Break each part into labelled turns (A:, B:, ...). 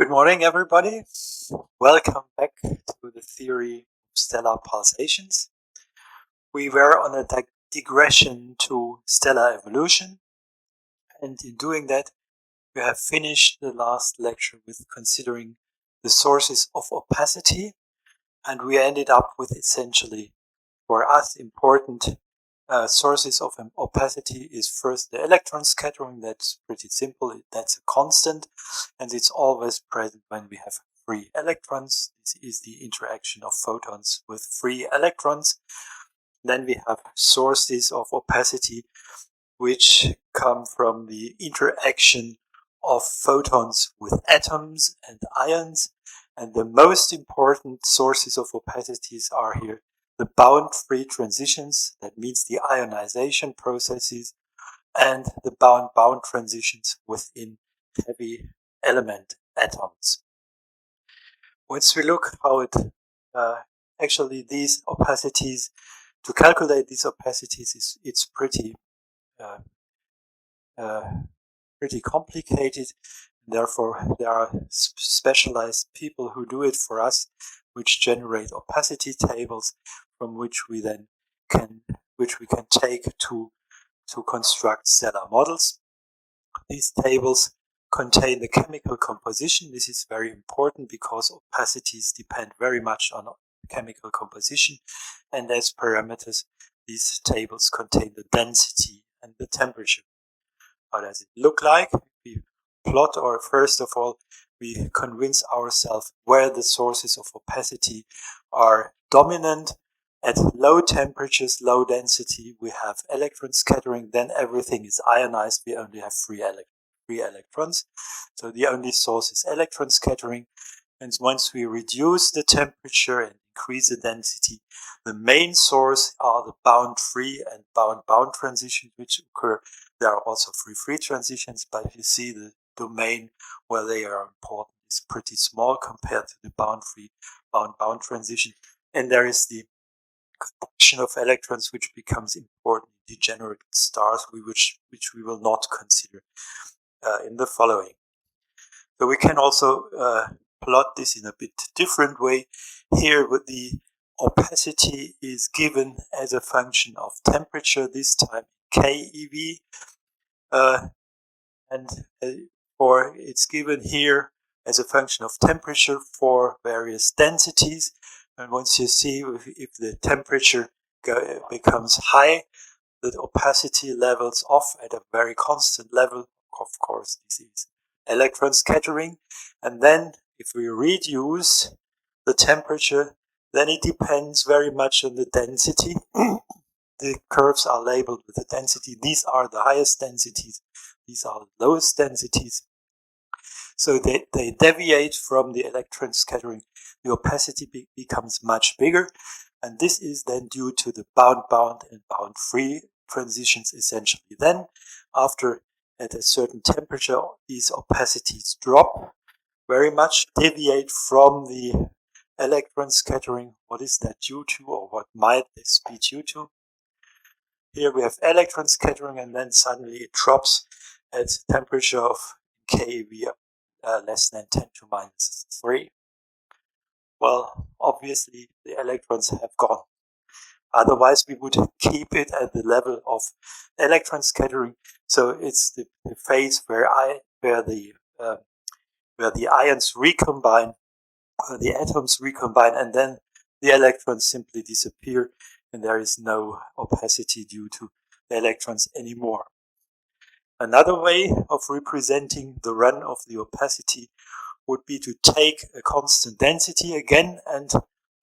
A: Good morning, everybody. Welcome back to the theory of stellar pulsations. We were on a digression to stellar evolution, and in doing that, we have finished the last lecture with considering the sources of opacity, and we ended up with essentially, for us, important sources of opacity is first the electron scattering. That's pretty simple. That's a constant, and it's always present when we have free electrons. This is the interaction of photons with free electrons. Then we have sources of opacity which come from the interaction of photons with atoms and ions, and the most important sources of opacities are here the bound-free transitions, that means the ionization processes, and the bound-bound transitions within heavy element atoms. Once we look how it actually these opacities, to calculate these opacities, it's pretty complicated. Therefore, there are specialized people who do it for us, which generate opacity tables from which we can take to construct stellar models. These tables contain the chemical composition. This is very important because opacities depend very much on chemical composition, and as parameters, these tables contain the density and the temperature. How does it look like? We plot, or first of all, we convince ourselves where the sources of opacity are dominant. At low temperatures, low density, we have electron scattering, then everything is ionized, we only have free electrons. So the only source is electron scattering, and once we reduce the temperature and increase the density, the main source are the bound-free and bound-bound transitions which occur. There are also free-free transitions, but you see the domain where they are important is pretty small compared to the bound-free, bound-bound transition. And there is the conduction of electrons which becomes important in degenerate stars, which we will not consider in the following. So we can also plot this in a bit different way. Here with the opacity is given as a function of temperature, this time keV, or it's given here as a function of temperature for various densities. And once you see if the temperature becomes high, the opacity levels off at a very constant level. Of course, this is electron scattering. And then if we reduce the temperature, then it depends very much on the density. The curves are labeled with the density. These are the highest densities. These are the lowest densities. So they deviate from the electron scattering. The opacity becomes much bigger. And this is then due to the bound-bound and bound-free transitions essentially. Then, after at a certain temperature, these opacities drop very much, deviate from the electron scattering. What is that due to, or what might this be due to? Here we have electron scattering, and then suddenly it drops at temperature of keV less than 10 to minus 3. Well, obviously the electrons have gone. Otherwise, we would keep it at the level of electron scattering. So it's the phase where the ions recombine, the atoms recombine, and then the electrons simply disappear, and there is no opacity due to the electrons anymore. Another way of representing the run of the opacity would be to take a constant density again and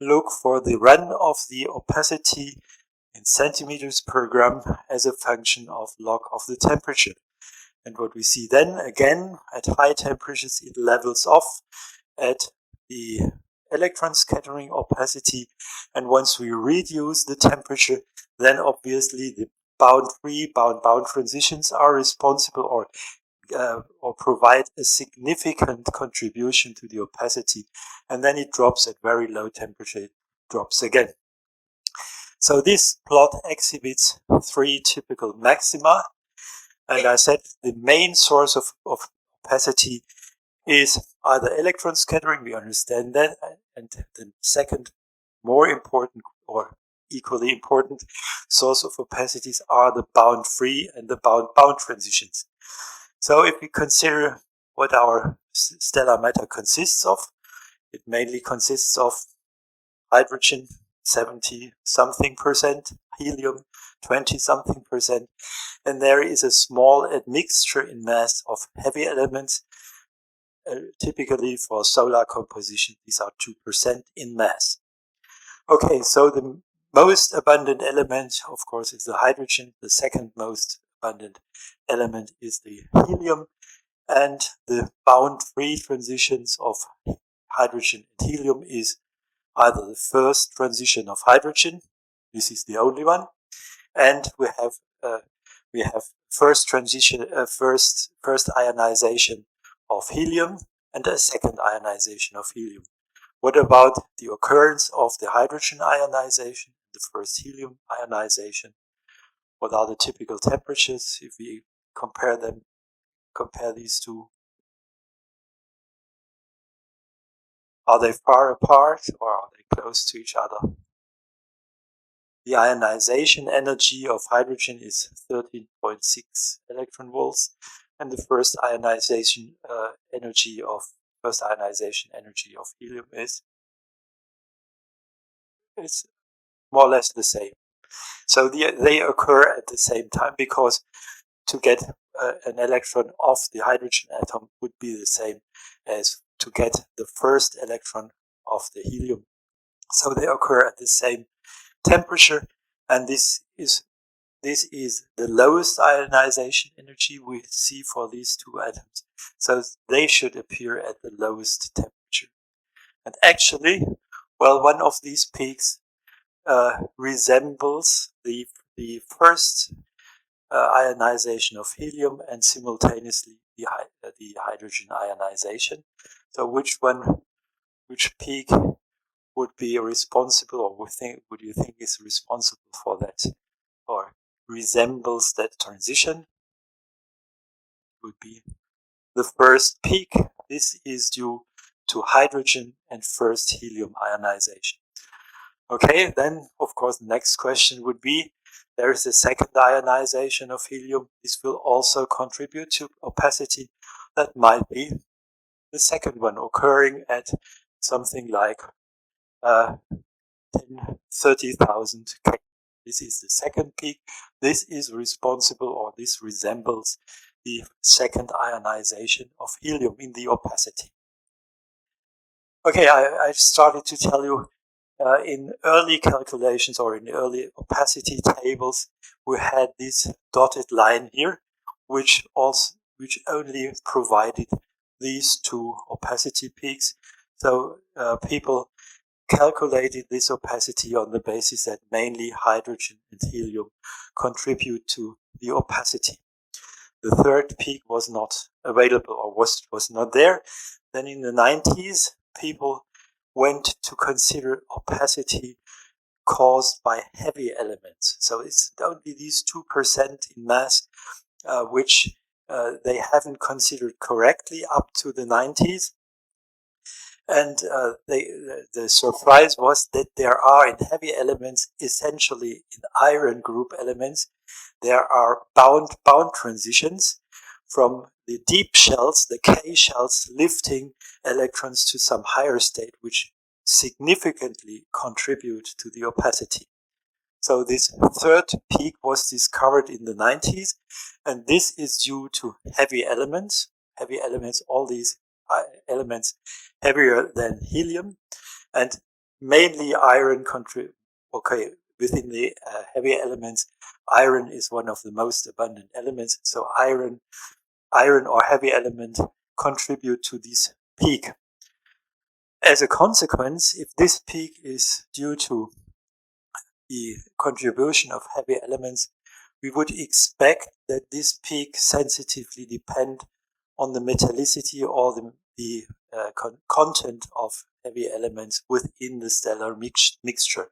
A: look for the run of the opacity in centimeters per gram as a function of log of the temperature. And what we see then, again, at high temperatures, it levels off at the electron scattering opacity. And once we reduce the temperature, then obviously the bound-free, bound-bound transitions are responsible or provide a significant contribution to the opacity. And then it drops at very low temperature, it drops again. So this plot exhibits 3 typical maxima. And I said the main source of opacity is either electron scattering, we understand that, and the second more important or equally important source of opacities are the bound free and the bound transitions. So if we consider what our stellar matter consists of, it mainly consists of hydrogen 70-something%, helium 20-something%, and there is a small admixture in mass of heavy elements. Typically for solar composition, these are 2% in mass. Okay, so the most abundant element, of course, is the hydrogen. The second most abundant element is the helium, and the bound free transitions of hydrogen and helium is either the first transition of hydrogen, this is the only one, and we have first transition, first ionization of helium and a second ionization of helium. What about the occurrence of the hydrogen ionization, the first helium ionization? What are the typical temperatures if we compare these two? Are they far apart or are they close to each other? The ionization energy of hydrogen is 13.6 electron volts, and the first ionization energy of helium is more or less the same. So they occur at the same time, because to get an electron off the hydrogen atom would be the same as to get the first electron of the helium. So they occur at the same temperature, and this is the lowest ionization energy we see for these two atoms. So they should appear at the lowest temperature. And actually, well, one of these peaks resembles the first ionization of helium and simultaneously the hydrogen ionization. So which peak would be responsible, or would you think is responsible for that, or resembles that transition? Would be the first peak. This is due to hydrogen and first helium ionization. Okay, then of course the next question would be, there is a second ionization of helium. This will also contribute to opacity. That might be the second one, occurring at something like 30,000 K. This is the second peak. This is responsible, or this resembles the second ionization of helium in the opacity. Okay, I started to tell you in early calculations, or in early opacity tables, we had this dotted line here, which only provided these two opacity peaks. So people calculated this opacity on the basis that mainly hydrogen and helium contribute to the opacity. The third peak was not available, or was not there. Then in the 90s, people went to consider opacity caused by heavy elements. So it's only these 2% in mass, which they haven't considered correctly up to the 90s. And the surprise was that there are in heavy elements, essentially in iron group elements, there are bound transitions from the deep shells, the K shells, lifting electrons to some higher state, which significantly contribute to the opacity. So this third peak was discovered in the 90s, and this is due to heavy elements, all these elements heavier than helium, and mainly iron within the heavy elements, iron is one of the most abundant elements, so iron or heavy element contribute to this peak. As a consequence, if this peak is due to the contribution of heavy elements, we would expect that this peak sensitively depend on the metallicity or the content of heavy elements within the stellar mixture.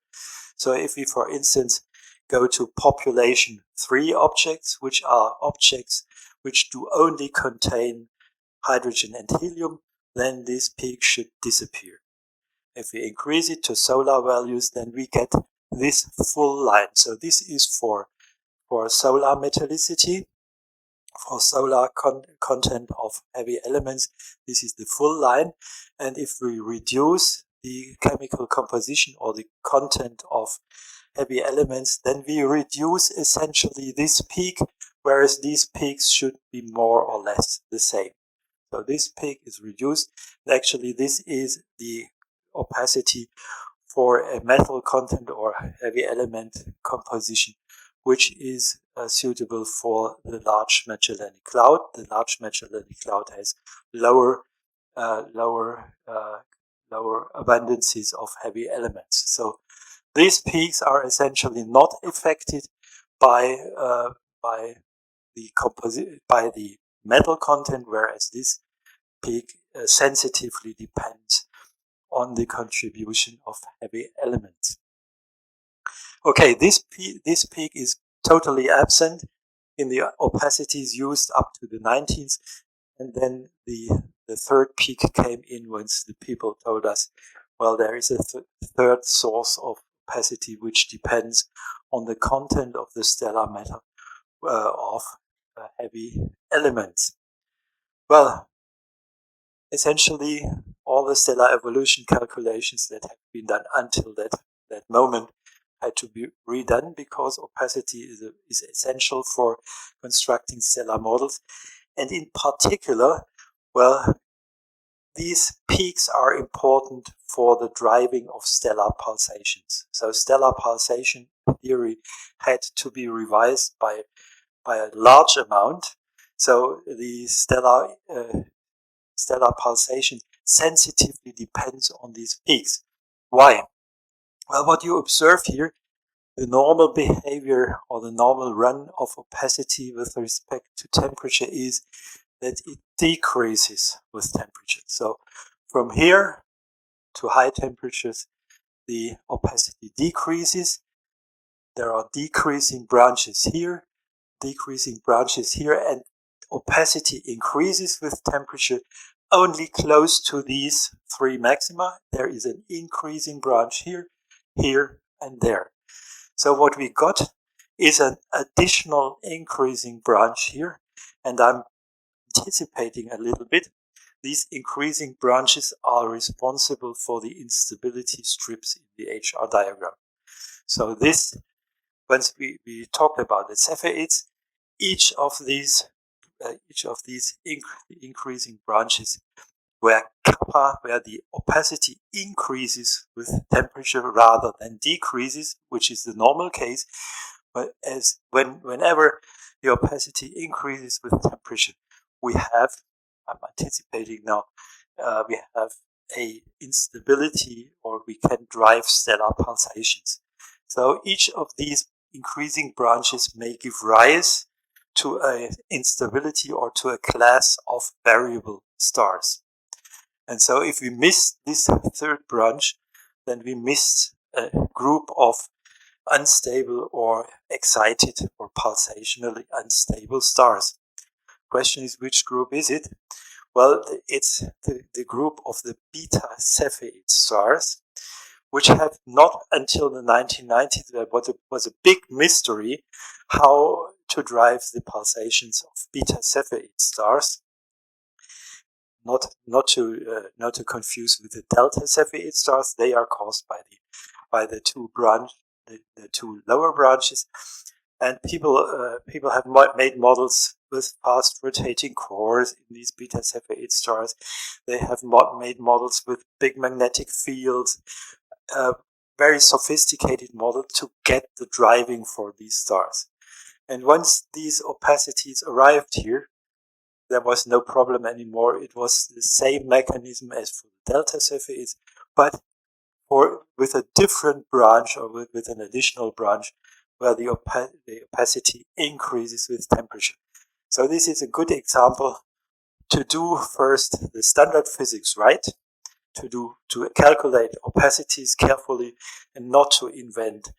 A: So if we, for instance, go to population 3 objects, which are objects which do only contain hydrogen and helium, then this peak should disappear. If we increase it to solar values, then we get this full line. So this is for solar metallicity, for solar content of heavy elements. This is the full line. And if we reduce the chemical composition or the content of heavy elements, then we reduce essentially this peak, whereas these peaks should be more or less the same. So this peak is reduced. Actually, this is the opacity for a metal content or heavy element composition, which is suitable for the Large Magellanic Cloud. The Large Magellanic Cloud has lower abundances of heavy elements. So these peaks are essentially not affected by the metal content, whereas this peak sensitively depends on the contribution of heavy elements. Okay, this peak is totally absent in the opacities used up to the 19th, and then the third peak came in once the people told us, well, there is a third source of opacity which depends on the content of the stellar matter of heavy elements. Well, essentially all the stellar evolution calculations that have been done until that moment had to be redone, because opacity is essential for constructing stellar models. And in particular, well, these peaks are important for the driving of stellar pulsations. So stellar pulsation theory had to be revised by a large amount. So the stellar pulsation sensitively depends on these peaks. Why? Well, what you observe here, the normal behavior or the normal run of opacity with respect to temperature is that it decreases with temperature. So from here to high temperatures, the opacity decreases. There are decreasing branches here, and opacity increases with temperature only close to these three maxima. There is an increasing branch here, here, and there. So what we got is an additional increasing branch here, and I'm anticipating a little bit. These increasing branches are responsible for the instability strips in the HR diagram. So this, once we talked about the Cepheids, each of these increasing branches where kappa, where the opacity increases with temperature rather than decreases, which is the normal case, but whenever the opacity increases with temperature, we have, I'm anticipating now, we have a instability, or we can drive stellar pulsations. So each of these increasing branches may give rise to an instability or to a class of variable stars. And so if we miss this third branch, then we missed a group of unstable or excited or pulsationally unstable stars. Question is, which group is it? Well, it's the group of the beta Cepheid stars, which have not until the 1990s, there was a big mystery how to drive the pulsations of beta Cepheid stars. Not to confuse with the delta Cepheid stars. They are caused by the two lower branches, and people have made models with fast rotating cores in these beta Cepheid stars. They have made models with big magnetic fields, very sophisticated model to get the driving for these stars. And once these opacities arrived here, there was no problem anymore. It was the same mechanism as for the delta Cepheids, but with a different branch, or with an additional branch where the opacity increases with temperature. So this is a good example to do first the standard physics right, to calculate opacities carefully, and not to invent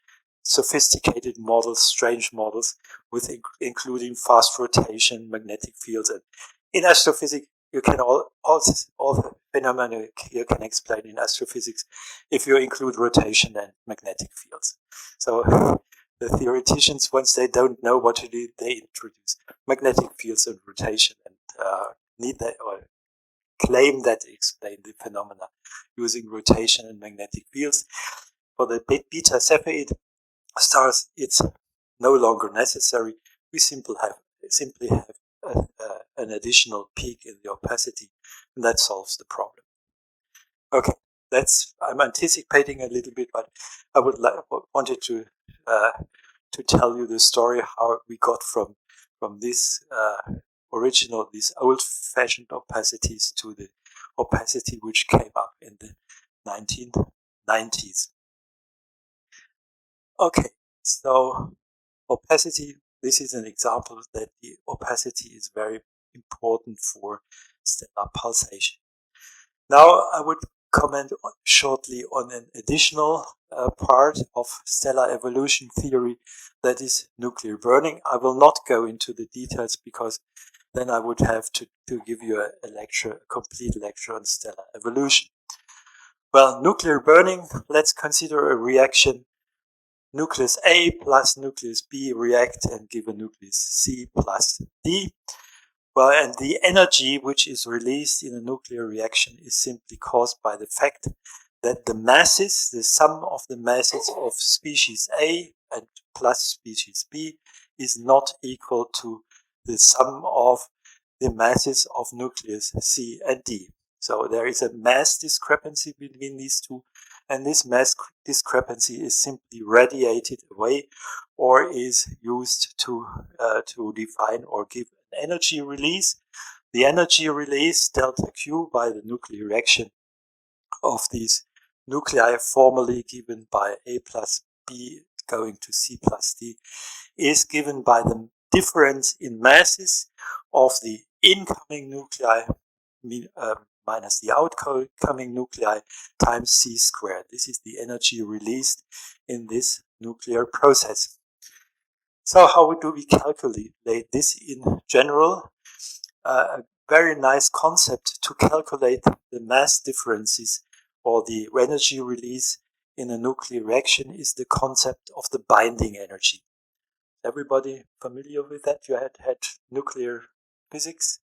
A: sophisticated models, strange models, with including fast rotation, magnetic fields. And in astrophysics, you can also phenomena you can explain in astrophysics if you include rotation and magnetic fields. So the theoreticians, once they don't know what to do, they introduce magnetic fields and rotation and need that or claim that they explain the phenomena using rotation and magnetic fields. For the beta Cepheid stars, it's no longer necessary. We simply have an additional peak in the opacity, and that solves the problem. Okay, I'm anticipating a little bit, but I wanted to tell you the story how we got from this these old-fashioned opacities to the opacity which came up in the 1990s. Okay, so opacity, this is an example that the opacity is very important for stellar pulsation. Now I would comment shortly on an additional part of stellar evolution theory, that is nuclear burning. I will not go into the details because then I would have to give you a complete lecture on stellar evolution. Well, nuclear burning, let's consider a reaction. Nucleus A plus nucleus B react and give a nucleus C plus D. Well, and the energy which is released in a nuclear reaction is simply caused by the fact that the masses, the sum of the masses of species A and plus species B, is not equal to the sum of the masses of nucleus C and D. So there is a mass discrepancy between these two, and this mass discrepancy is simply radiated away or is used to define or give an energy release. The energy release, delta Q, by the nuclear reaction of these nuclei formerly given by A plus B going to C plus D, is given by the difference in masses of the incoming nuclei minus the outgoing nuclei times C squared. This is the energy released in this nuclear process. So how do we calculate this in general? A very nice concept to calculate the mass differences or the energy release in a nuclear reaction is the concept of the binding energy. Everybody familiar with that? You had nuclear physics?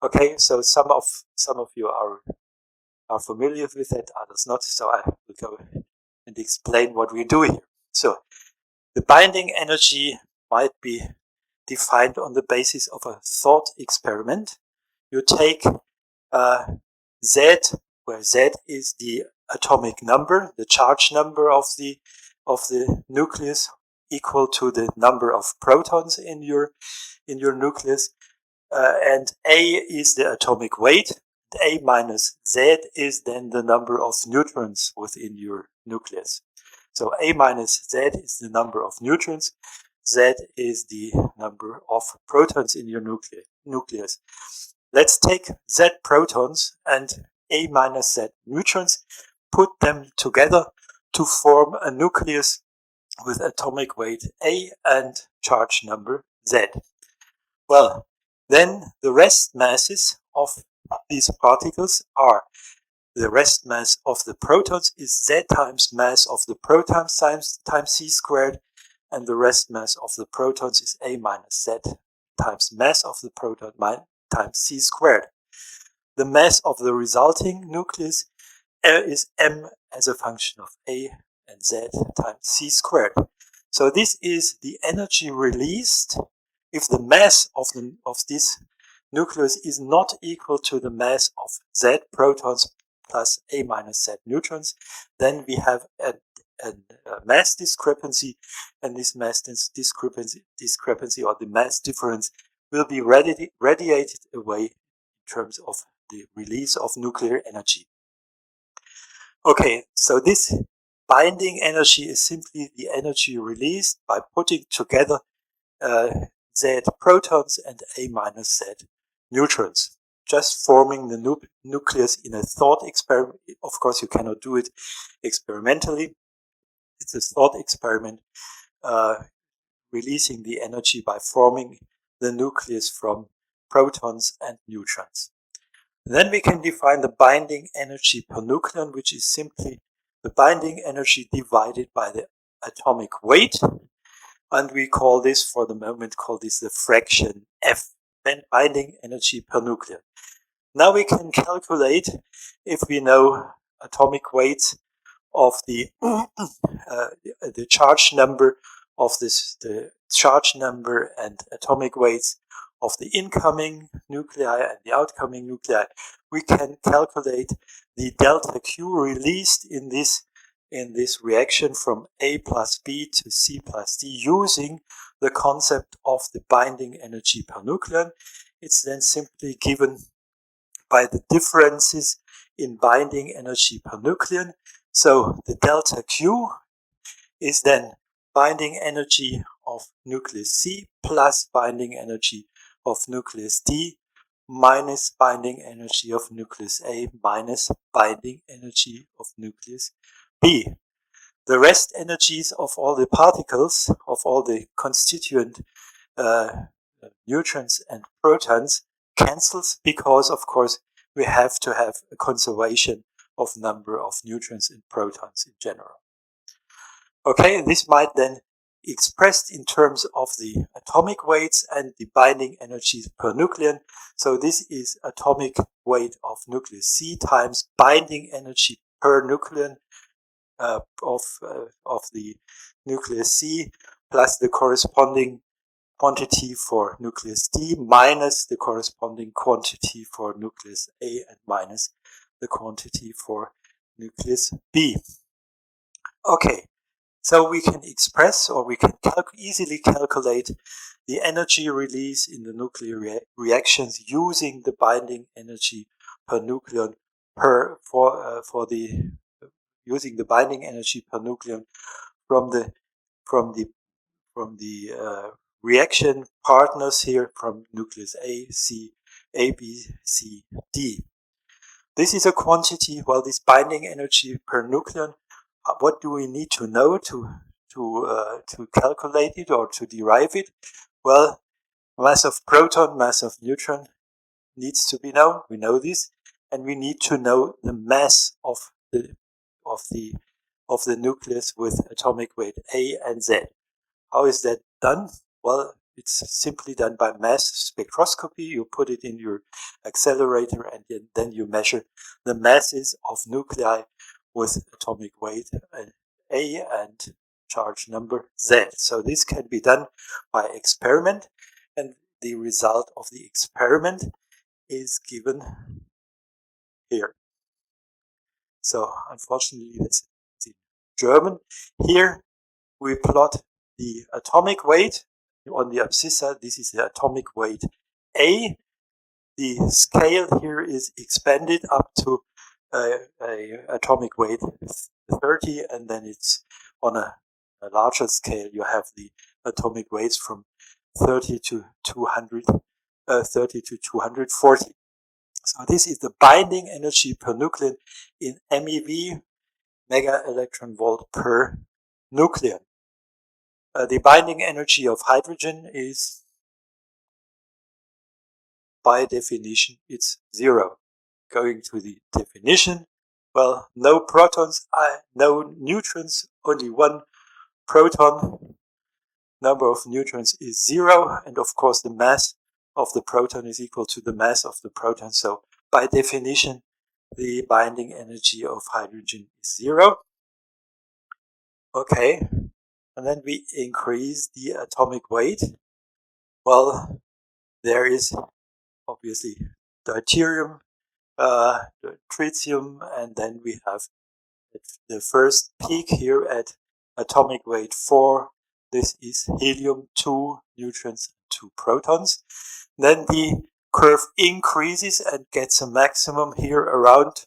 A: Okay, so some of you are familiar with that, others not. So I will go and explain what we do here. So the binding energy might be defined on the basis of a thought experiment. You take Z, where Z is the atomic number, the charge number of the nucleus, equal to the number of protons in your nucleus, and A is the atomic weight. A minus Z is then the number of neutrons within your nucleus. So A minus Z is the number of neutrons. Z is the number of protons in your nucleus. Let's take Z protons and A minus Z neutrons, put them together to form a nucleus with atomic weight A and charge number Z. Well, then the rest masses of these particles are, the rest mass of the protons is Z times mass of the protons times C squared, and the rest mass of the protons is A minus Z times mass of the proton times C squared. The mass of the resulting nucleus is M as a function of A and Z times C squared. So this is the energy released if the mass of this nucleus is not equal to the mass of Z protons plus A minus Z neutrons. Then we have a mass discrepancy, and this mass discrepancy or the mass difference will be radiated away in terms of the release of nuclear energy. Okay, so this binding energy is simply the energy released by putting together Z protons and A minus Z neutrons, just forming the nucleus in a thought experiment. Of course, you cannot do it experimentally. It's a thought experiment, releasing the energy by forming the nucleus from protons and neutrons. Then we can define the binding energy per nucleon, which is simply the binding energy divided by the atomic weight. And we call this, for the moment, the fraction F, then binding energy per nucleon. Now we can calculate, if we know atomic weights of the charge number of the charge number and atomic weights of the incoming nuclei and the outcoming nuclei, we can calculate the delta Q released in this reaction from A plus B to C plus D using the concept of the binding energy per nucleon. It's then simply given by the differences in binding energy per nucleon. So the delta Q is then binding energy of nucleus C plus binding energy of nucleus D minus binding energy of nucleus A minus binding energy of nucleus B. The rest energies of all the particles, of all the constituent neutrons and protons, cancels because, of course, we have to have a conservation of number of neutrons and protons in general. Okay, this might then be expressed in terms of the atomic weights and the binding energies per nucleon. So this is atomic weight of nucleus C times binding energy per nucleon of the nucleus C plus the corresponding quantity for nucleus D minus the corresponding quantity for nucleus A and minus the quantity for nucleus B. Okay, so we can express, or we can easily calculate the energy release in the nuclear reactions using the binding energy per nucleon using the binding energy per nucleon from the reaction partners here from nucleus A, B, C, D. This is a quantity, well, this binding energy per nucleon. What do we need to know to calculate it or to derive it? Well, mass of proton, mass of neutron needs to be known. We know this, and we need to know the mass of the nucleus with atomic weight A and Z. How is that done? Well, it's simply done by mass spectroscopy. You put it in your accelerator and then you measure the masses of nuclei with atomic weight A and charge number Z. So this can be done by experiment, and the result of the experiment is given here. So unfortunately that's in German. Here we plot the atomic weight on the abscissa. This is the atomic weight A. The scale here is expanded up to a atomic weight 30, and then it's on a larger scale. You have the atomic weights from 30 to 240. So this is the binding energy per nucleon in MeV, mega electron volt per nucleon. The binding energy of hydrogen is, by definition, it's 0. Going to the definition, well, no protons, no neutrons, only one proton. Number of neutrons is 0, and of course the mass of the proton is equal to the mass of the proton. So by definition, the binding energy of hydrogen is 0. Okay, and then we increase the atomic weight. Well, there is obviously deuterium, tritium, and then we have the first peak here at atomic weight 4. This is helium, 2 neutrons, 2 protons. Then the curve increases and gets a maximum here around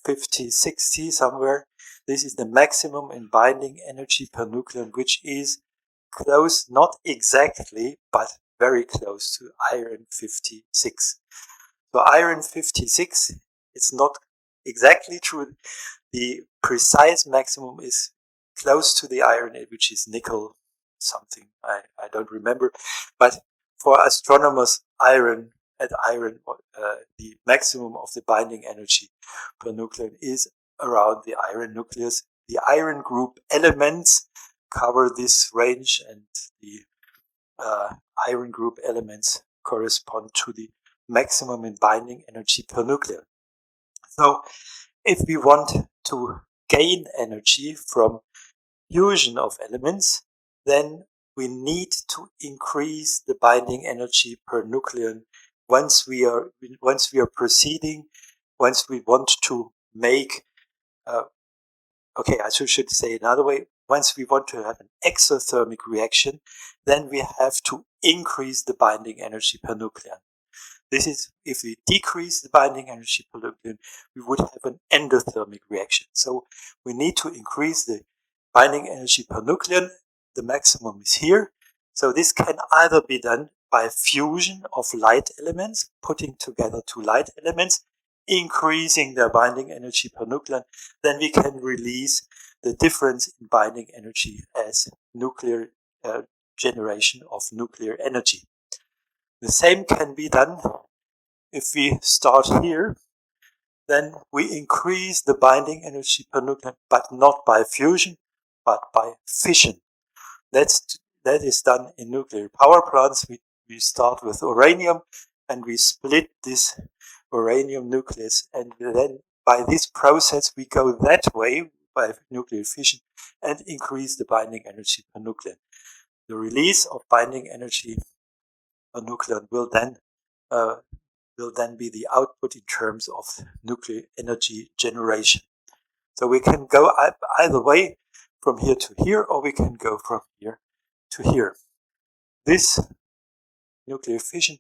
A: 50, 60 somewhere. This is the maximum in binding energy per nucleon, which is close, not exactly, but very close to iron 56. So iron 56, it's not exactly true. The precise maximum is close to the iron, which is nickel something. I don't remember. But for astronomers, iron at iron, the maximum of the binding energy per nucleon is around the iron nucleus. The iron group elements cover this range, and the iron group elements correspond to the maximum in binding energy per nucleon. So if we want to gain energy from fusion of elements, then we need to increase the binding energy per nucleon once we are proceeding, once we want to make I should say another way. Once we want to have an exothermic reaction, then we have to increase the binding energy per nucleon. This is, if we decrease the binding energy per nucleon, we would have an endothermic reaction. So we need to increase the binding energy per nucleon. The maximum is here. So this can either be done by fusion of light elements, putting together two light elements, increasing their binding energy per nucleon. Then we can release the difference in binding energy as nuclear generation of nuclear energy. The same can be done if we start here. Then we increase the binding energy per nucleon, but not by fusion, but by fission. That is done in nuclear power plants. We start with uranium and we split this uranium nucleus, and then by this process we go that way by nuclear fission and increase the binding energy per nucleon. The release of binding energy per nucleon will then be the output in terms of nuclear energy generation. So we can go either way, from here to here, or we can go from here to here. This nuclear fission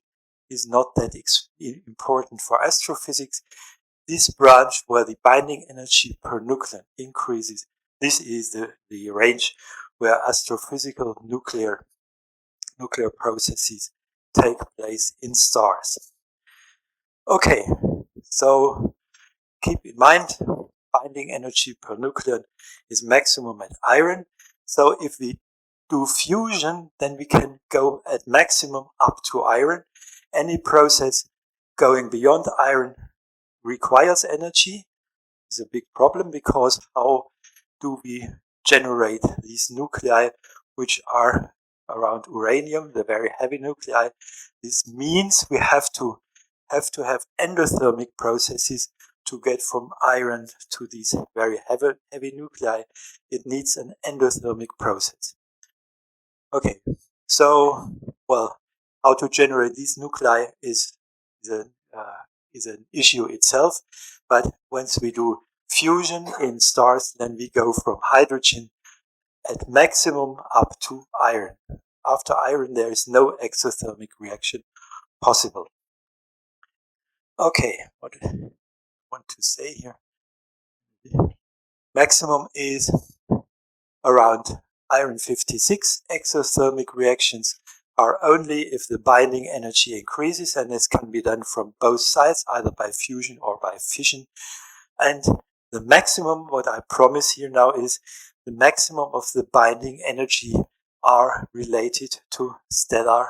A: is not that important for astrophysics. This branch where the binding energy per nucleon increases, this is the range where astrophysical nuclear processes take place in stars. Okay, so keep in mind, binding energy per nucleon is maximum at iron. So if we do fusion, then we can go at maximum up to iron. Any process going beyond iron requires energy. It's a big problem, because how do we generate these nuclei which are around uranium, the very heavy nuclei? This means we have to have endothermic processes to get from iron to these very heavy nuclei. It needs an endothermic process. Okay, so, well, how to generate these nuclei is an issue itself, but once we do fusion in stars, then we go from hydrogen at maximum up to iron. After iron, there is no exothermic reaction possible. Okay, what I want to say here. Maximum is around iron 56. Exothermic reactions are only if the binding energy increases, and this can be done from both sides, either by fusion or by fission. And the maximum, what I promise here now, is the maximum of the binding energy are related to stellar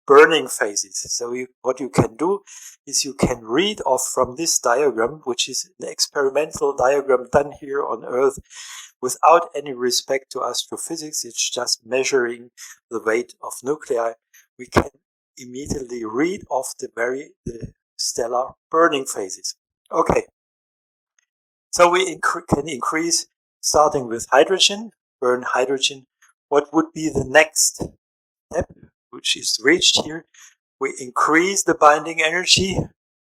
A: burning phases. So what you can do is you can read off from this diagram, which is an experimental diagram done here on Earth without any respect to astrophysics. It's just measuring the weight of nuclei. We can immediately read off the stellar burning phases. Okay, so we can increase, starting with hydrogen, burn hydrogen. What would be the next step, which is reached here? We increase the binding energy.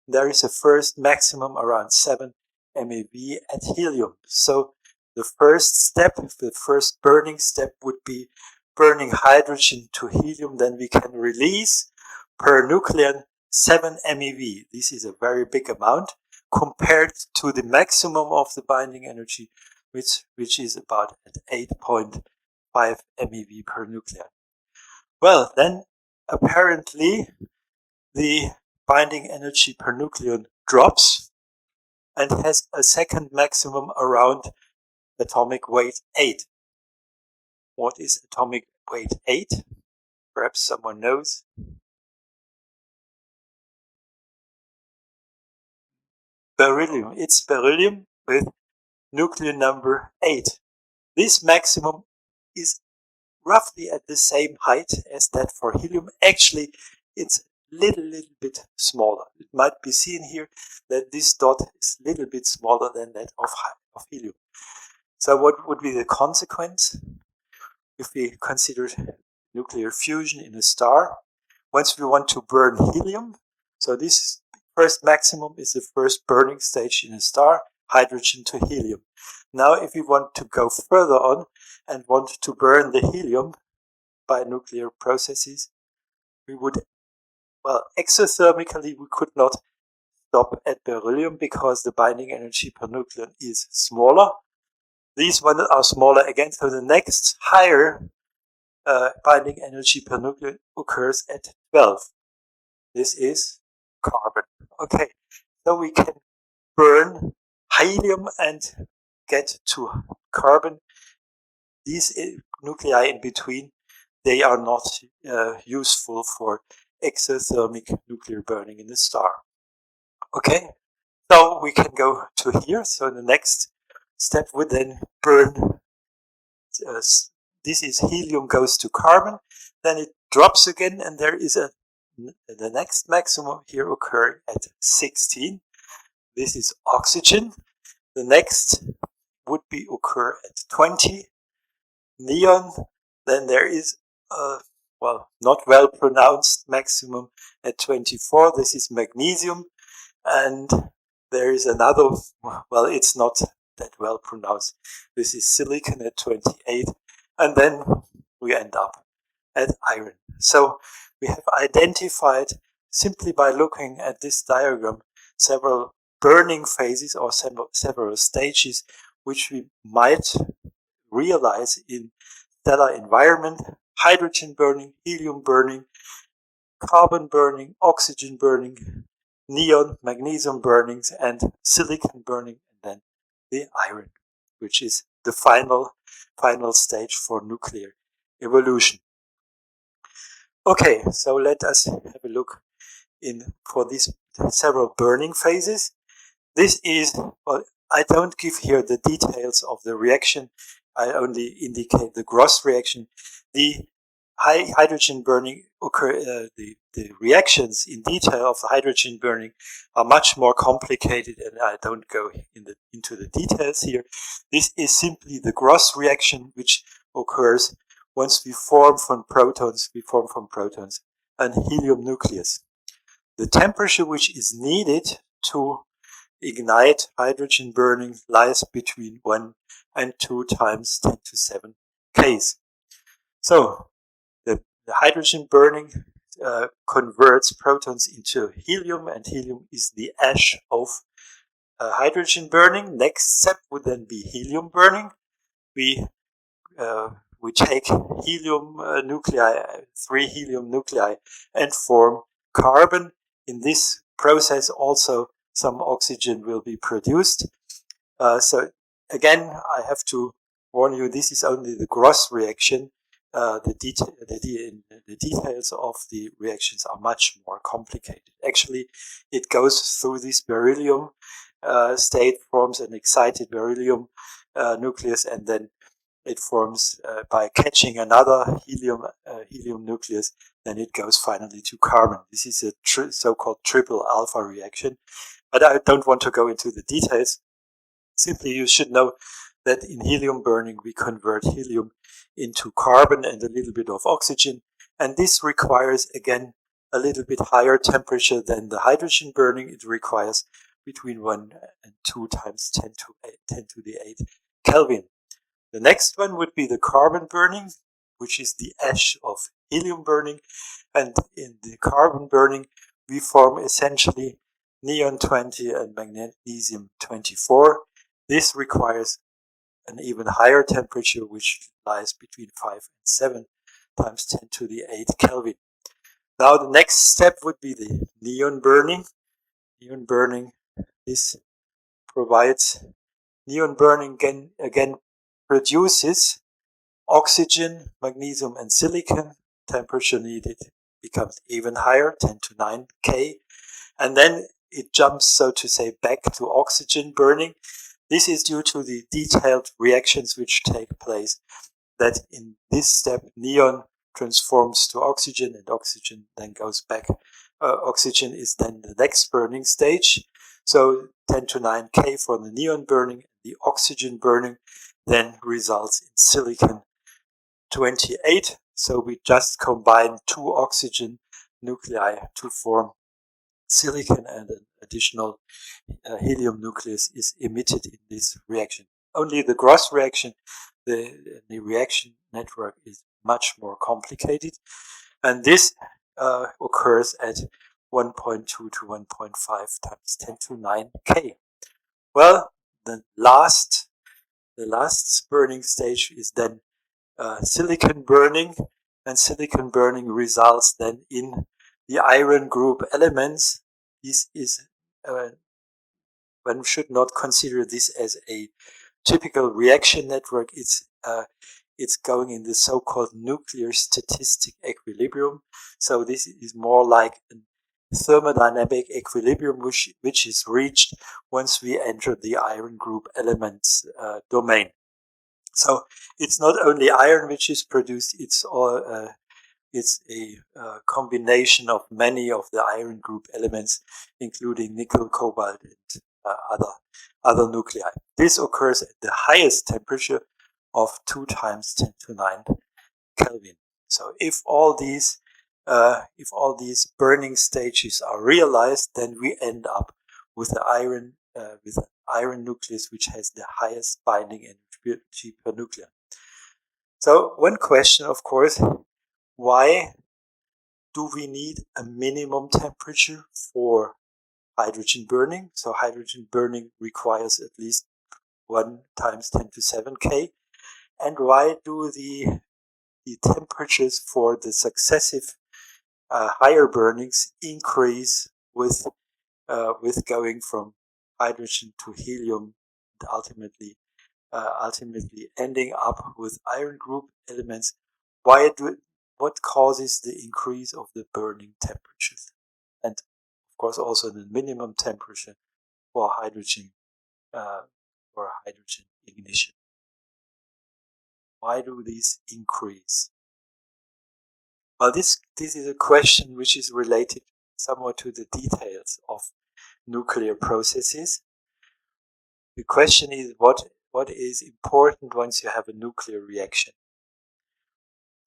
A: There is a first maximum around 7 MeV at helium. So the first step, the first burning step, would be burning hydrogen to helium. Then we can release per nucleon 7 MeV. This is a very big amount compared to the maximum of the binding energy, which is about at 8.5 MeV per nucleon. Well, then apparently the binding energy per nucleon drops and has a second maximum around atomic weight 8. What is atomic weight 8? Perhaps someone knows. beryllium. It's beryllium with nuclear number 8. This maximum is roughly at the same height as that for helium. Actually, it's little bit smaller. It might be seen here that this dot is a little bit smaller than that of helium. So what would be the consequence if we consider nuclear fusion in a star? Once we want to burn helium, so this first maximum is the first burning stage in a star, hydrogen to helium. Now if we want to go further on and want to burn the helium by nuclear processes, we would, well, exothermically we could not stop at beryllium because the binding energy per nucleon is smaller. These ones are smaller again, so the next higher binding energy per nucleon occurs at 12. This is carbon. Okay, so we can burn helium and get to carbon. These nuclei in between, they are not useful for exothermic nuclear burning in the star. Okay, so we can go to here. So the next step would then burn. This is helium goes to carbon, then it drops again, and there is the next maximum here occurring at 16. This is oxygen. The next would be occur at 20. Neon. Then there is a, well, not well pronounced maximum at 24. This is magnesium. And there is another, well, it's not that well pronounced. This is silicon at 28. And then we end up at iron. So we have identified, simply by looking at this diagram, several burning phases or several stages which we might realize in stellar environment: hydrogen burning, helium burning, carbon burning, oxygen burning, neon, magnesium burnings, and silicon burning, and then the iron, which is the final stage for nuclear evolution. Okay, so let us have a look in for these several burning phases. This is, well, I don't give here the details of the reaction. I only indicate the gross reaction. The hydrogen burning the reactions in detail of the hydrogen burning are much more complicated, and I don't go into the details here. This is simply the gross reaction which occurs once we form from protons an helium nucleus. The temperature which is needed to ignite hydrogen burning lies between 1 and 2 times 10 to 7 Ks. So the hydrogen burning converts protons into helium, and helium is the ash of hydrogen burning. Next step would then be helium burning. We take helium nuclei, 3 helium nuclei, and form carbon. In this process also some oxygen will be produced. So again, I have to warn you, this is only the gross reaction. The details of the reactions are much more complicated. Actually, it goes through this beryllium state, forms an excited beryllium nucleus, and then it forms by catching another helium nucleus, then it goes finally to carbon. This is a so-called triple alpha reaction, but I don't want to go into the details. Simply, you should know that in helium burning we convert helium into carbon and a little bit of oxygen, and this requires again a little bit higher temperature than the hydrogen burning. It requires between 1 and 2 times 10 to the 8 Kelvin. The next one would be the carbon burning, which is the ash of helium burning, and in the carbon burning we form essentially neon 20 and magnesium 24. This requires an even higher temperature, which lies between 5 and 7 times 10 to the 8 Kelvin. Now the next step would be the neon burning. Neon burning, this provides, neon burning again produces oxygen, magnesium, and silicon. Temperature needed becomes even higher, 10 to 9 K. And then it jumps, so to say, back to oxygen burning. This is due to the detailed reactions which take place, that in this step neon transforms to oxygen, and oxygen then goes back. Oxygen is then the next burning stage. So 10 to 9 K for the neon burning. The oxygen burning then results in silicon 28. So we just combine 2 oxygen nuclei to form silicon, and an additional helium nucleus is emitted in this reaction. Only the gross reaction, the reaction network, is much more complicated, and this occurs at 1.2 to 1.5 times 10 to 9 K. Well, the last burning stage is then silicon burning, and silicon burning results then in the iron group elements. This is one should not consider this as a typical reaction network. It's going in the so-called nuclear statistic equilibrium. So this is more like a thermodynamic equilibrium which is reached once we enter the iron group elements domain. So it's not only iron which is produced, it's a combination of many of the iron group elements, including nickel, cobalt, and other nuclei. This occurs at the highest temperature of 2 times 10 to 9 Kelvin. So if all these burning stages are realized, then we end up with an iron nucleus which has the highest binding energy per nucleon. So one question, of course, why do we need a minimum temperature for hydrogen burning? So hydrogen burning requires at least 1 times 10 to 7 K. And why do the temperatures for the successive higher burnings increase with going from hydrogen to helium, and ultimately ending up with iron group elements? What causes the increase of the burning temperatures? And of course also the minimum temperature for hydrogen ignition. Why do these increase? Well, this is a question which is related somewhat to the details of nuclear processes. The question is what is important once you have a nuclear reaction.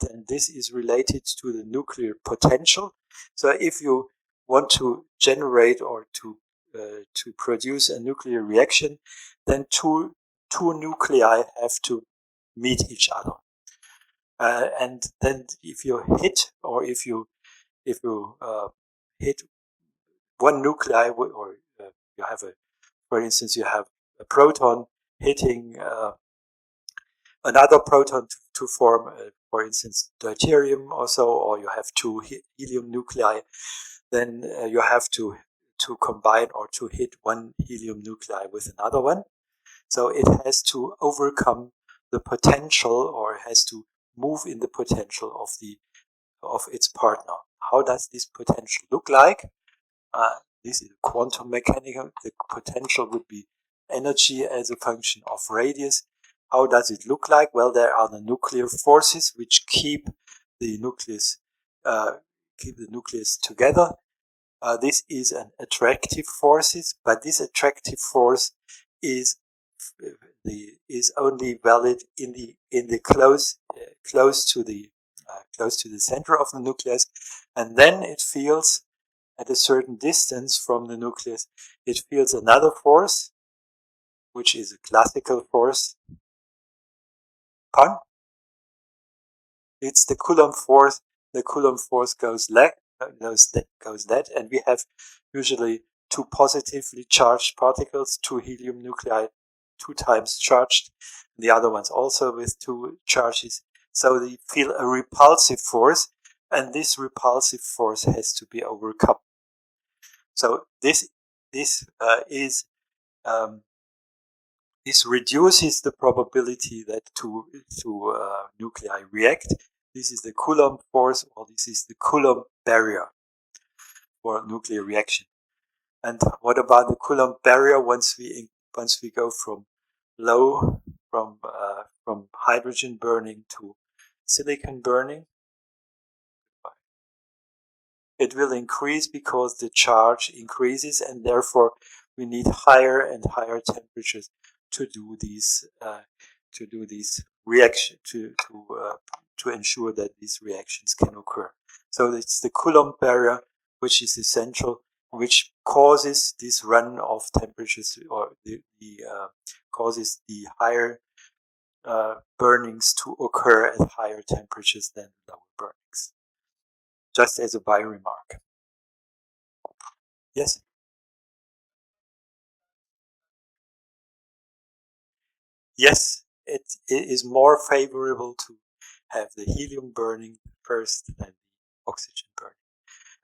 A: And this is related to the nuclear potential. So if you want to generate or to produce a nuclear reaction, then two nuclei have to meet each other. And then if you hit hit one nuclei, or you have for instance, you have a proton hitting another proton to form, for instance, deuterium or so, or you have 2 helium nuclei, then you have to combine or to hit one helium nuclei with another one. So it has to overcome the potential, or has to move in the potential of its partner. How does this potential look like? This is quantum mechanical. The potential would be energy as a function of radius. How does it look like? Well, there are the nuclear forces which keep the nucleus together. This is an attractive force, but this attractive force is only valid in the close to the center of the nucleus, and then it feels at a certain distance from the nucleus, it feels another force, which is a classical force. It's the Coulomb force. The Coulomb force goes that, and we have usually 2 positively charged particles, 2 helium nuclei, 2 times charged, the other ones also with 2 charges. So they feel a repulsive force, and this repulsive force has to be overcome. So this reduces the probability that two nuclei react. This is the Coulomb force, or this is the Coulomb barrier for nuclear reaction. And what about the Coulomb barrier once we go from from hydrogen burning to silicon burning? It will increase because the charge increases, and therefore we need higher and higher temperatures to do these reaction to ensure that these reactions can occur. So it's the Coulomb barrier which is essential, which causes this run of temperatures, or causes the higher burnings to occur at higher temperatures than lower burnings. Just as a by remark. Yes? Yes, it is more favorable to have the helium burning first than the oxygen burning.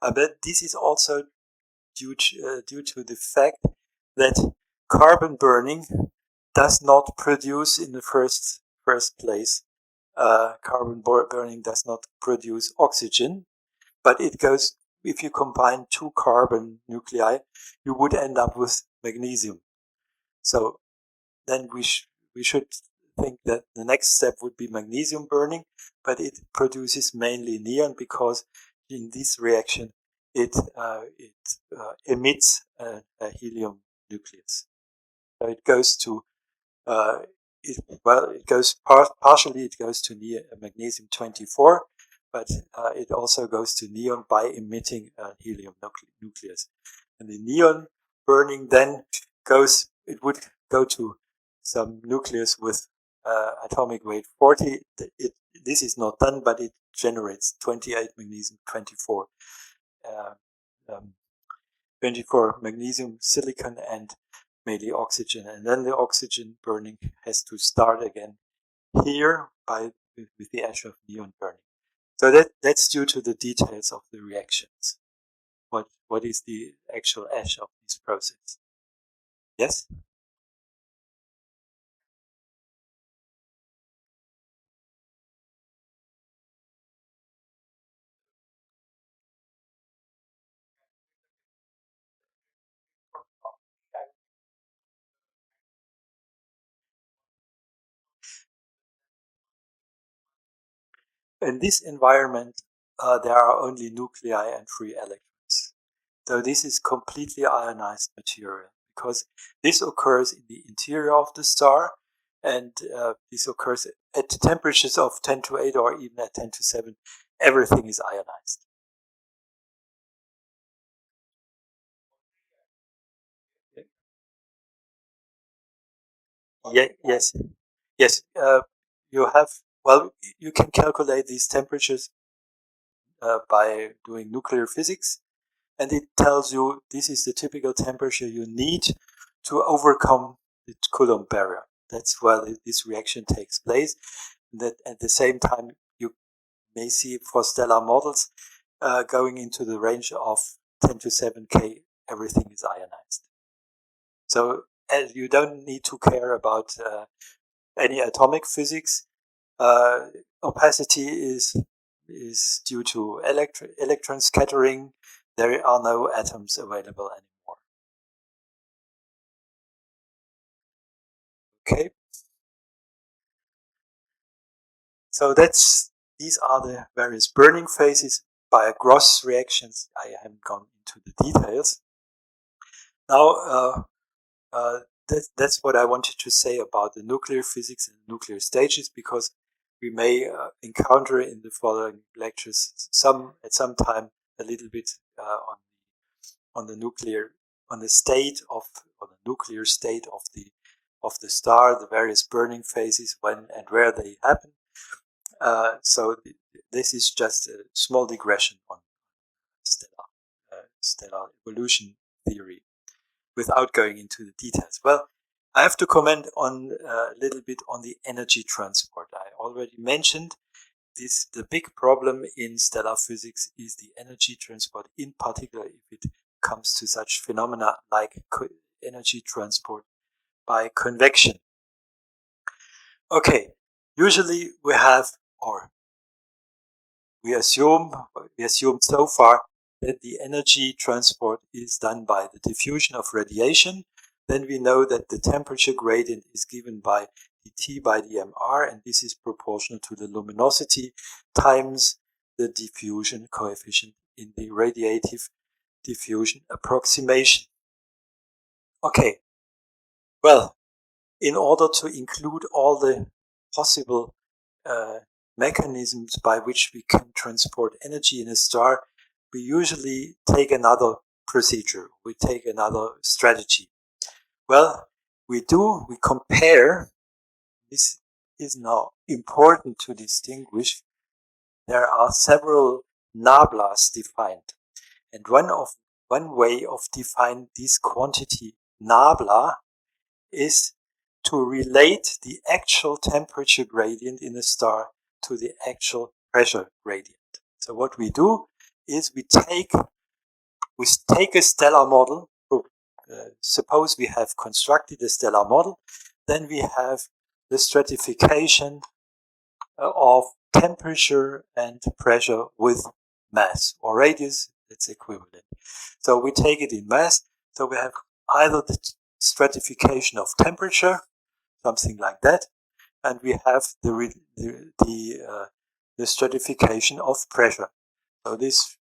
A: But this is also due to the fact that carbon burning does not produce in the first place. Carbon burning does not produce oxygen, but it goes. If you combine two carbon nuclei, you would end up with magnesium. So then we should think that the next step would be magnesium burning, but it produces mainly neon because in this reaction it emits a helium nucleus. So it goes to partially it goes to magnesium 24, but it also goes to neon by emitting a helium nucleus. And the neon burning then it would go to some nucleus with atomic weight 40. This is not done, but it generates 28 magnesium 24. 24 magnesium, silicon, and mainly oxygen. And then the oxygen burning has to start again here with the ash of neon burning. So that's due to the details of the reactions. What is the actual ash of this process? Yes? In this environment, there are only nuclei and free electrons. So this is completely ionized material because this occurs in the interior of the star, and this occurs at temperatures of 10 to 8 or even at 10 to 7. Everything is ionized. Yeah, yes. Yes. You can calculate these temperatures by doing nuclear physics, and it tells you this is the typical temperature you need to overcome the Coulomb barrier. That's where this reaction takes place. That at the same time, you may see for stellar models going into the range of 10 to 7K, everything is ionized. So you don't need to care about any atomic physics. Opacity is due to electron scattering. There are no atoms available anymore. Okay. So these are the various burning phases by gross reactions. I haven't gone into the details. Now, that's what I wanted to say about the nuclear physics and nuclear stages, because we may encounter in the following lectures at some time a little bit on the nuclear state of the star, the various burning phases, when and where they happen. So this is just a small digression on stellar evolution theory, without going into the details. Well, I have to comment on a little bit on the energy transport. I already mentioned this. The big problem in stellar physics is the energy transport, in particular if it comes to such phenomena like energy transport by convection. Okay, usually we assume so far that the energy transport is done by the diffusion of radiation, then we know that the temperature gradient is given by dT by dmr, and this is proportional to the luminosity times the diffusion coefficient in the radiative diffusion approximation. Okay, well, in order to include all the possible mechanisms by which we can transport energy in a star, we usually take another procedure, we take another strategy. Well, we compare. This is now important to distinguish. There are several nablas defined, and one way of defining this quantity nabla is to relate the actual temperature gradient in a star to the actual pressure gradient. So what we do is we take a stellar model. Suppose we have constructed a stellar model, then we have the stratification of temperature and pressure with mass or radius that's equivalent. So we take it in mass, so we have either the stratification of temperature, something like that, and we have the stratification of pressure. So this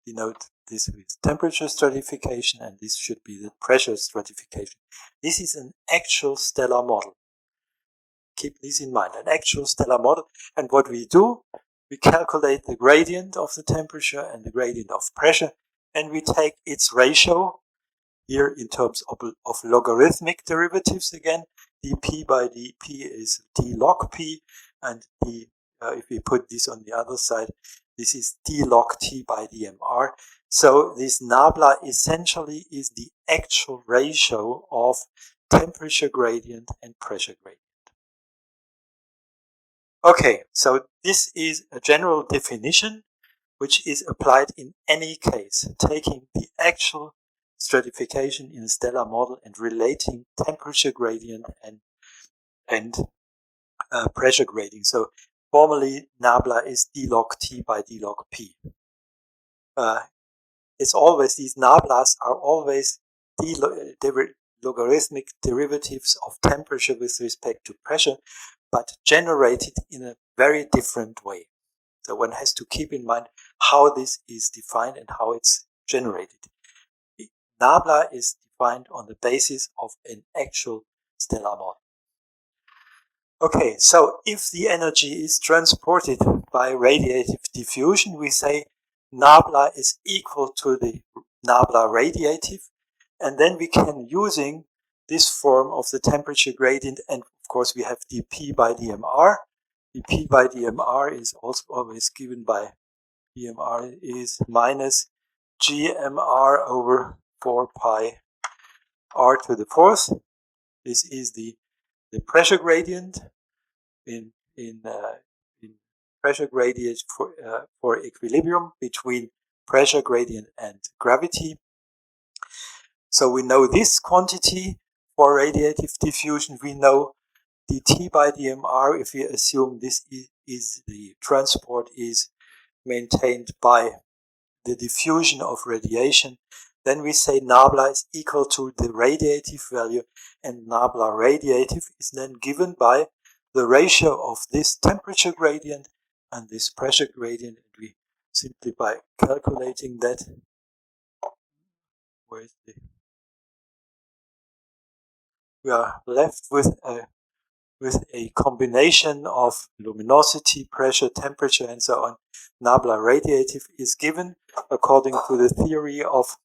A: denote this with temperature stratification, and this should be the pressure stratification. This is an actual stellar model. Keep this in mind, an actual stellar model. And what we do, we calculate the gradient of the temperature and the gradient of pressure, and we take its ratio here in terms of logarithmic derivatives again. dP by dP is d log p, and if we put this on the other side, this is d log t by dmr. So this nabla essentially is the actual ratio of temperature gradient and pressure gradient. Okay, so this is a general definition which is applied in any case, taking the actual stratification in a stellar model and relating temperature gradient and pressure gradient. So formally, nabla is d log t by d log p. It's always, these nablas are always logarithmic derivatives of temperature with respect to pressure, but generated in a very different way. So one has to keep in mind how this is defined and how it's generated. Nabla is defined on the basis of an actual stellar model. Okay, so if the energy is transported by radiative diffusion, we say nabla is equal to the nabla radiative, and then we can, using this form of the temperature gradient, and of course we have dP by dmr. dP by dmr is also always given by dmr is minus gmr over 4 pi r to the fourth. This is the pressure gradient in pressure gradient for equilibrium between pressure gradient and gravity. So we know this quantity for radiative diffusion. We know dT by dmr, if we assume this is the transport is maintained by the diffusion of radiation, then we say nabla is equal to the radiative value, and nabla radiative is then given by the ratio of this temperature gradient and this pressure gradient. And we simply, by calculating that, we are left with a combination of luminosity, pressure, temperature, and so on. Nabla radiative is given according to the theory of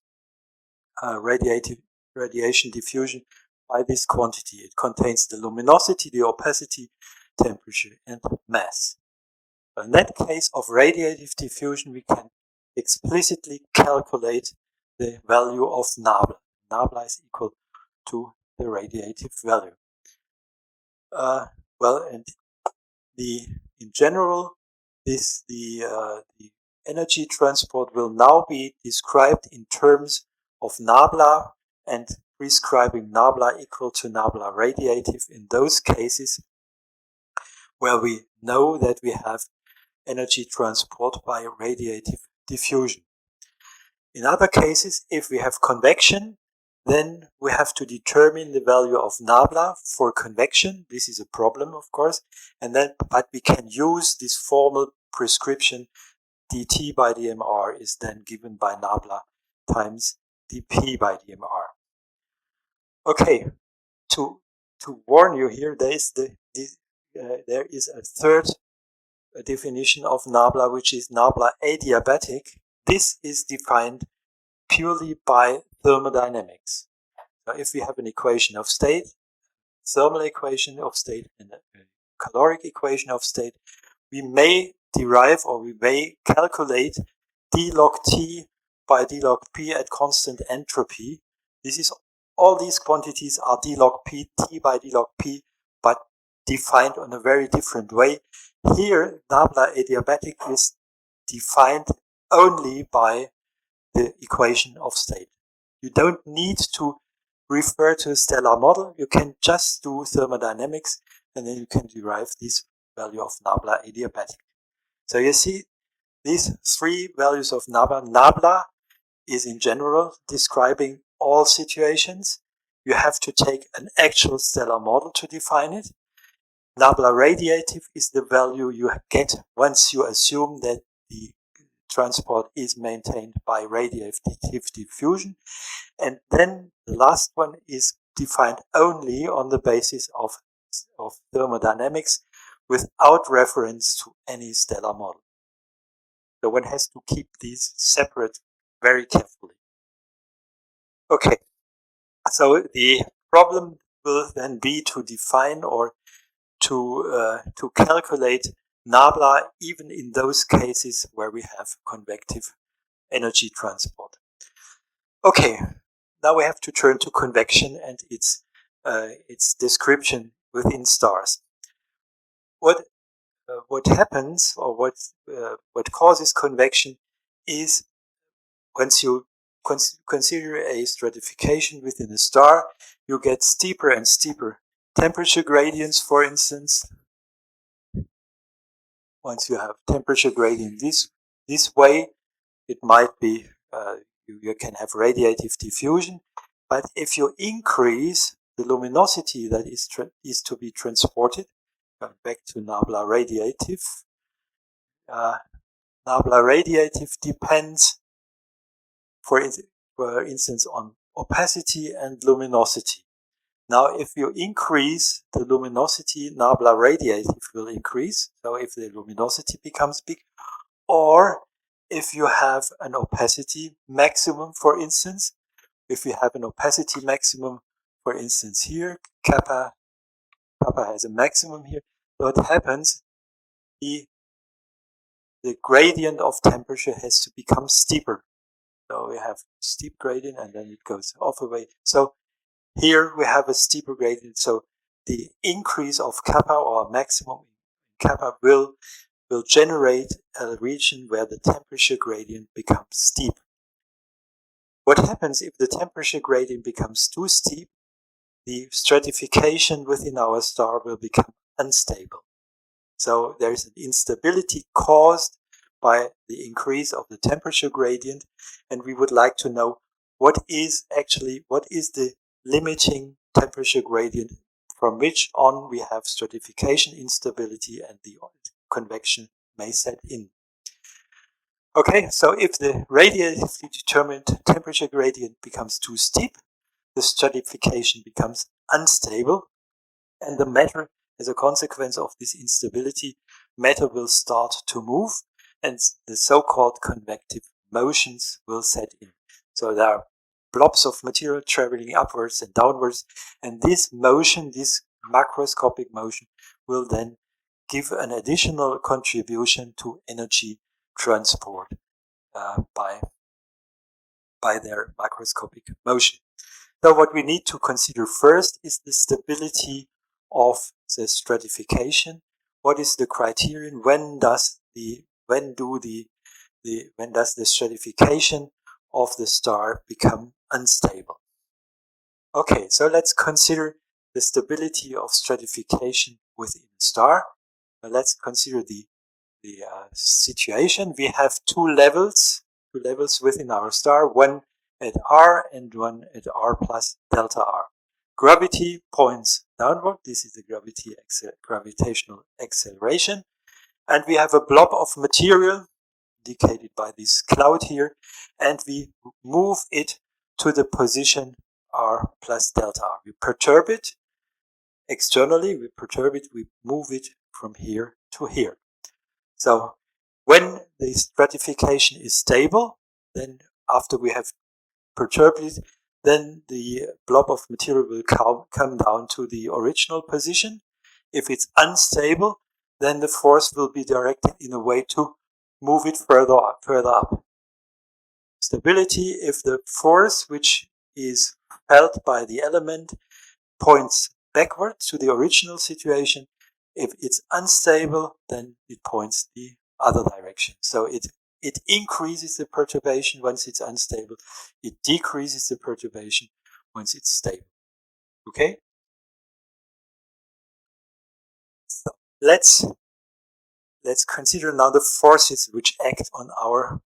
A: radiation diffusion by this quantity. It contains the luminosity, the opacity, temperature, and mass. In that case of radiative diffusion, we can explicitly calculate the value of nabla. Nabla is equal to the radiative value. And in general, the energy transport will now be described in terms of nabla and prescribing nabla equal to nabla radiative in those cases where we know that we have energy transport by radiative diffusion. In other cases, if we have convection, then we have to determine the value of nabla for convection. This is a problem, of course, but we can use this formal prescription. dt by dmr is then given by nabla times dp by dmr. Okay, to warn you here, there is a third definition of nabla, which is nabla adiabatic. This is defined purely by thermodynamics. So if we have an equation of state, thermal equation of state, and a caloric equation of state, we may derive or we may calculate d log t by d log p at constant entropy. All these quantities are d log p, t by d log p, but defined in a very different way. Here, nabla adiabatic is defined only by the equation of state. You don't need to refer to a stellar model. You can just do thermodynamics, and then you can derive this value of nabla adiabatic. So you see these three values of nabla. Nabla is in general describing all situations. You have to take an actual stellar model to define it. Nabla radiative is the value you get once you assume that the transport is maintained by radiative diffusion. And then the last one is defined only on the basis of thermodynamics without reference to any stellar model. So one has to keep these separate very carefully. Okay, so the problem will then be to define or to calculate nabla even in those cases where we have convective energy transport. Okay, now we have to turn to convection and its description within stars. What happens, or what causes convection, is once you consider a stratification within a star, you get steeper and steeper temperature gradients, for instance. Once you have temperature gradient this way, it might be you can have radiative diffusion. But if you increase the luminosity that is to be transported, going back to nabla radiative, nabla radiative depends, for instance, on opacity and luminosity. Now, if you increase the luminosity, nabla radiative will increase. So if the luminosity becomes big, or if you have an opacity maximum, for instance, if you have an opacity maximum, for instance, here, kappa has a maximum here. What happens? The gradient of temperature has to become steeper. So we have steep gradient, and then it goes off away. So here we have a steeper gradient. So the increase of kappa, or maximum kappa, will generate a region where the temperature gradient becomes steep. What happens if the temperature gradient becomes too steep? The stratification within our star will become unstable. So there is an instability caused by the increase of the temperature gradient, and we would like to know what is the limiting temperature gradient from which on we have stratification instability and the convection may set in. Okay, so if the radiatively determined temperature gradient becomes too steep, the stratification becomes unstable, and the matter, as a consequence of this instability, matter will start to move, and the so-called convective motions will set in. So there are blobs of material traveling upwards and downwards, and this motion, this macroscopic motion, will then give an additional contribution to energy transport by their macroscopic motion. So what we need to consider first is the stability of the stratification. What is the criterion? When does the stratification of the star become unstable? Okay, so let's consider the stability of stratification within a star. Let's consider the situation. We have two levels two levels within our star, one at r and one at r plus delta r. Gravity points downward. This is the gravitational acceleration. And we have a blob of material indicated by this cloud here, and we move it to the position r plus delta r. We perturb it externally, we move it from here to here. So when the stratification is stable, then after we have perturbed it, then the blob of material will come down to the original position. If it's unstable, then the force will be directed in a way to move it further up. Stability, if the force which is felt by the element points backward to the original situation. If it's unstable, then it points the other direction. So it increases the perturbation once it's unstable. It decreases the perturbation once it's stable. Okay? So let's consider now the forces which act on our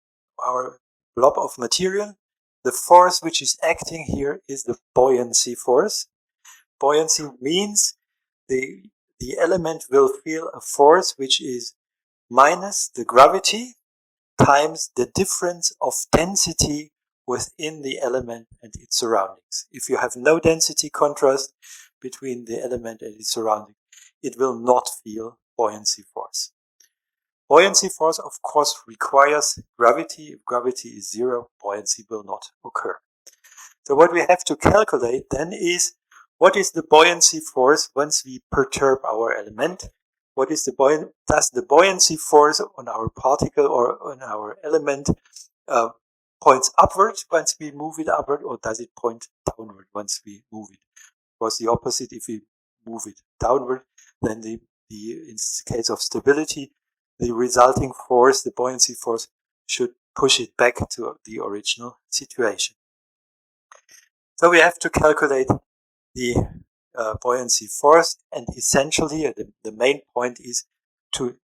A: blob of material. The force which is acting here is the buoyancy force. Buoyancy means the element will feel a force which is minus the gravity times the difference of density within the element and its surroundings. If you have no density contrast between the element and its surroundings, it will not feel buoyancy force. Buoyancy force, of course, requires gravity. If gravity is zero, buoyancy will not occur. So what we have to calculate then is, what is the buoyancy force once we perturb our element? What is does the buoyancy force on our particle or on our element points upward once we move it upward, or does it point downward once we move it? Of course, the opposite. If we move it downward, then in case of stability, the resulting force, the buoyancy force, should push it back to the original situation. So we have to calculate the buoyancy force, and essentially the main point is to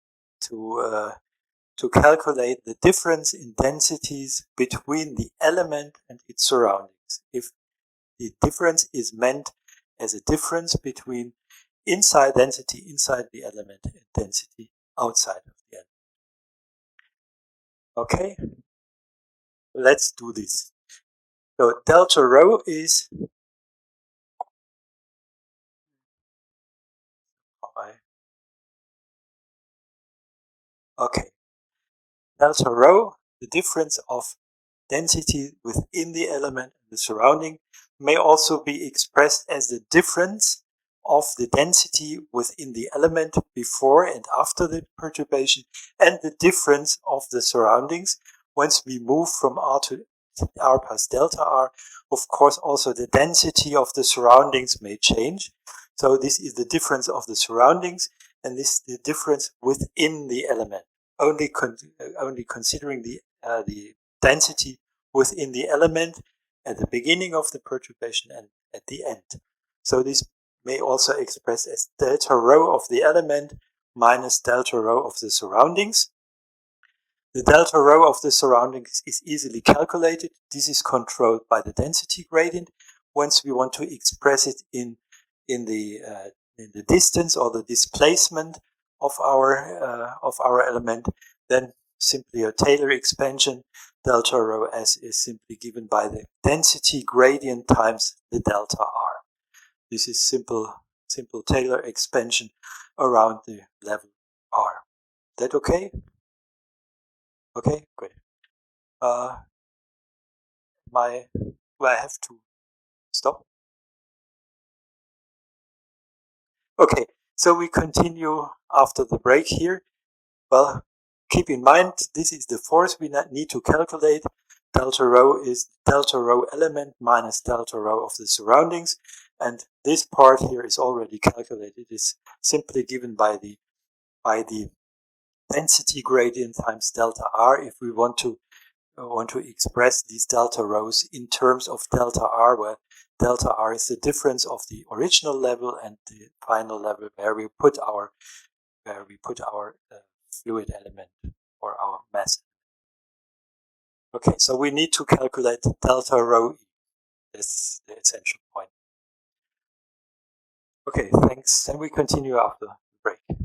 A: calculate the difference in densities between the element and its surroundings. If the difference is meant as a difference between density inside the element and density outside of the element. Okay, let's do this. So delta rho is okay. Delta rho, the difference of density within the element and the surrounding, may also be expressed as the difference of the density within the element before and after the perturbation, and the difference of the surroundings once we move from r to r plus delta r. Of course, also the density of the surroundings may change. So this is the difference of the surroundings, and this is the difference within the element. Only considering the density within the element at the beginning of the perturbation and at the end. So this may also express as delta rho of the element minus delta rho of the surroundings. The delta rho of the surroundings is easily calculated. This is controlled by the density gradient. Once we want to express it in the distance or the displacement of our element, then simply a Taylor expansion, delta rho s is simply given by the density gradient times the delta r. This is simple Taylor expansion around the level r. Is that okay? Okay, great. Do I have to stop? Okay, so we continue after the break here. Well, keep in mind, this is the force we need to calculate. Delta rho is delta rho element minus delta rho of the surroundings. And this part here is already calculated. It's simply given by the density gradient times delta r. If we want to express these delta rhos in terms of delta r, where delta r is the difference of the original level and the final level where we put our fluid element or our mass. Okay, so we need to calculate delta rho E. That's the essential point. Okay, thanks. And we continue after the break.